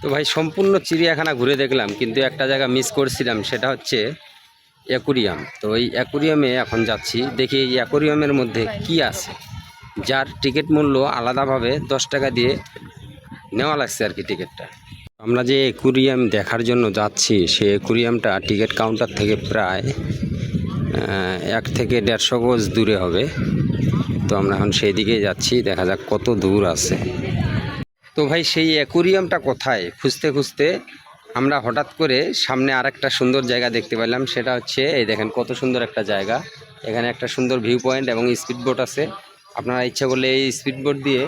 তো ভাই সম্পূর্ণ চিড়িয়াখানা ঘুরে দেখলাম, কিন্তু একটা জায়গা মিস করছিলাম, সেটা হচ্ছে অ্যাকুরিয়াম। তো এই অ্যাকুরিয়ামে এখন যাচ্ছি, দেখি এই অ্যাকুরিয়ামের মধ্যে কি আছে, যার টিকিট মূল্য আলাদাভাবে 10 টাকা দিয়ে নেওয়া লাগছে আর কি টিকিটটা। আমরা যে অ্যাকুরিয়াম দেখার জন্য যাচ্ছি, সেই অ্যাকুরিয়ামটা টিকিট কাউন্টার থেকে প্রায় 1 থেকে 150 গজ দূরে হবে। তো আমরা এখন সেই দিকেই যাচ্ছি, দেখা যাক কত দূর আছে। তো ভাই সেই অ্যাকুরিয়ামটা কোথায় খুঁজতে খুঁজতে আমরা হঠাৎ করে সামনে আরেকটা সুন্দর জায়গা দেখতে পেলাম। সেটা হচ্ছে এই দেখেন কত সুন্দর একটা জায়গা, এখানে একটা সুন্দর ভিউ পয়েন্ট এবং স্পিড বোট আছে। আপনারা ইচ্ছা করলে এই স্পিড বোট দিয়ে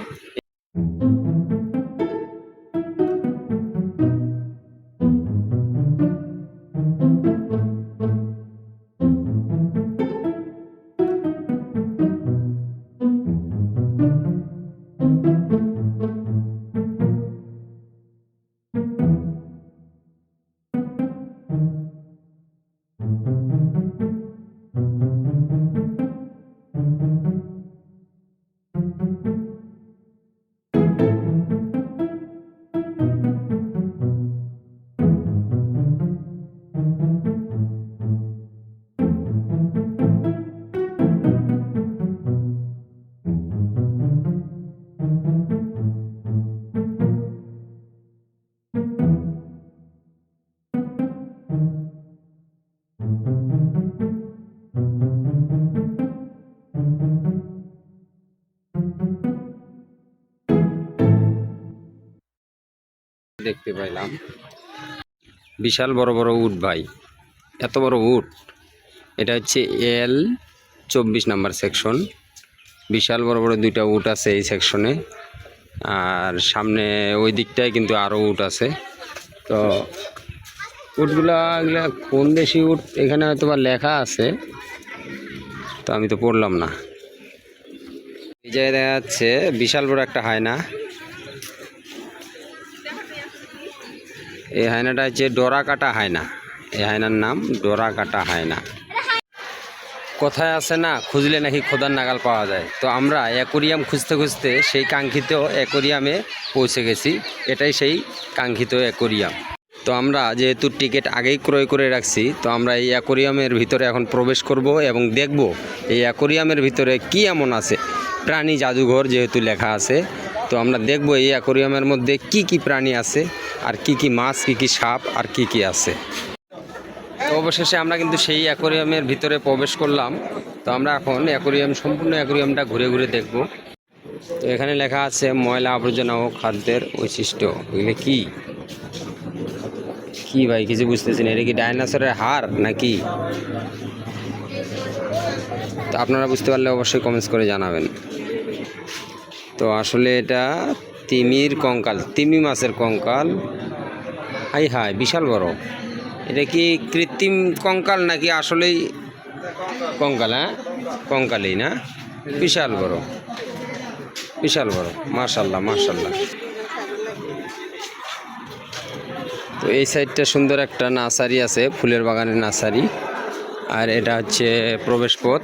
দেখতে পাইলাম বিশাল বড় বড় উট ভাই, এত বড় উট। এটা হচ্ছে L 24 নাম্বার সেকশন। বিশাল বড় বড় 2টা উট আছে এই সেকশনে, আর সামনে ওই দিকটায় কিন্তু আরও উট আছে। তো উটগুলা এগুলা কোন দেশি উট এখানে হয়তো বা লেখা আছে, তো আমি তো পড়লাম না। এই জায়গায় দেখা যাচ্ছে বিশাল বড় একটা হায়না। এই হায়নাটা হচ্ছে ডোরাকাটা হায়না, এই হায়নার নাম ডোরাকাটা হায়না। কথায় আছে না, খুঁজলে নাকি খোদার নাগাল পাওয়া যায়। তো আমরা অ্যাকুরিয়াম খুঁজতে খুঁজতে সেই কাঙ্ক্ষিত অ্যাকুরিয়ামে পৌঁছে গেছি। এটাই সেই কাঙ্ক্ষিত অ্যাকুরিয়াম। তো আমরা যেহেতু টিকিট আগেই ক্রয় করে রাখছি, তো আমরা এই অ্যাকুরিয়ামের ভিতরে এখন প্রবেশ করব এবং দেখব এই অ্যাকুরিয়ামের ভিতরে কি এমন আছে। প্রাণী জাদুঘর যেহেতু লেখা আছে, তো আমরা দেখব এই অ্যাকুরিয়ামের মধ্যে কি কি প্রাণী আছে, আর কি কি মাছ, কি কি সাপ, আর কি কি আছে। তো অবশেষে আমরা কিন্তু সেই অ্যাকুরিয়ামের ভিতরে প্রবেশ করলাম। তো আমরা এখন সম্পূর্ণ অ্যাকুরিয়ামটা ঘুরে ঘুরে দেখব। তো এখানে লেখা আছে ময়লা আবর্জনা ও খাদ্যের বৈশিষ্ট্য। এগুলো কি কি ভাই কিছু বুঝতেছি না, এটা কি ডাইনোসরের হাড় নাকি? তো আপনারা বুঝতে পারলে অবশ্যই কমেন্টস করে জানাবেন। তো আসলে এটা তিমির কঙ্কাল, তিমি মাছের কঙ্কাল। হাই হাই বিশাল বড়। এটা কি কৃত্রিম কঙ্কাল নাকি আসলেই কঙ্কাল? হ্যাঁ কঙ্কালই না, বিশাল বড় বিশাল বড়, মাশাল্লাহ মাশাল্লাহ। তো এই সাইডটা সুন্দর একটা নার্সারি আছে, ফুলের বাগানের নার্সারি, আর এটা হচ্ছে প্রবেশ পথ।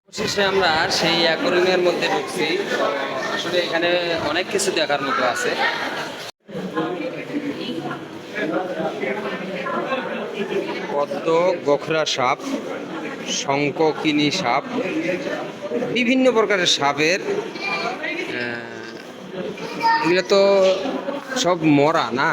অবশেষে আমরা সেই অ্যাকুরিয়ামের মধ্যে ঢুকছি। আসলে এখানে অনেক কিছু দেখার মতো আছে। পদ্ম, গোখরা সাপ, শঙ্খকিনী সাপ, বিভিন্ন প্রকারের সাপের। এগুলো তো সব মরা না?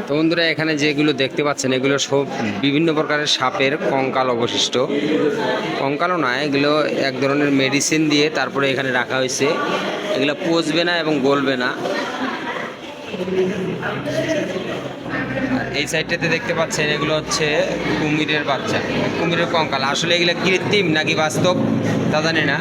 তো বন্ধুরা এখানে যেগুলো দেখতে পাচ্ছেন, এগুলো সব বিভিন্ন প্রকারের সাপের কঙ্কাল অবশিষ্ট। কঙ্কালও না, এগুলো এক ধরনের মেডিসিন দিয়ে তারপরে এখানে রাখা হয়েছে। এগুলো পচবে না এবং গলবে না। এই সাইডটাতে দেখতে পাচ্ছেন এগুলো হচ্ছে কুমিরের বাচ্চা, কুমিরের কঙ্কাল। আসলে এগুলো কৃত্রিম নাকি বাস্তব তা জানি না।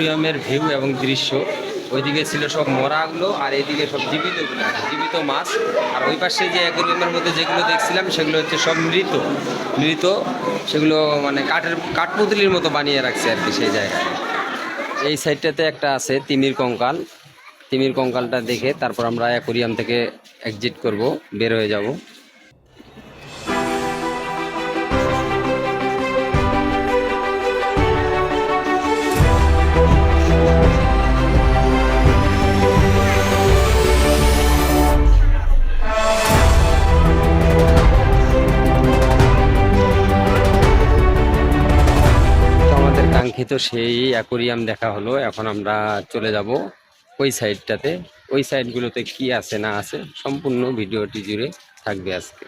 অ্যাকোরিয়ামের ভিউ এবং দৃশ্য। ওইদিকে ছিল সব মরাগুলো আর এইদিকে সব জীবিতগুলো আছে, জীবিত মাছ। আর ওই পাশে যে অ্যাকোরিয়ামের মধ্যে যেগুলো দেখছিলাম সেগুলো হচ্ছে সব মৃত মৃত, সেগুলো মানে কাঠপুতলির মতো বানিয়ে রাখছে আর কি সেই জায়গায়। এই সাইডটাতে একটা আছে তিমির কঙ্কাল, তিমির কঙ্কালটা দেখে তারপর আমরা অ্যাকোরিয়াম থেকে এক্সিট করব, বের হয়ে যাব। কাঙ্ক্ষিত সেই অ্যাকোরিয়াম দেখা হলো। এখন আমরা চলে যাব ওই সাইডটাতে। ওই সাইডগুলোতে কি আছে না আছে সম্পূর্ণ ভিডিওটি জুড়ে থাকবে আজকে।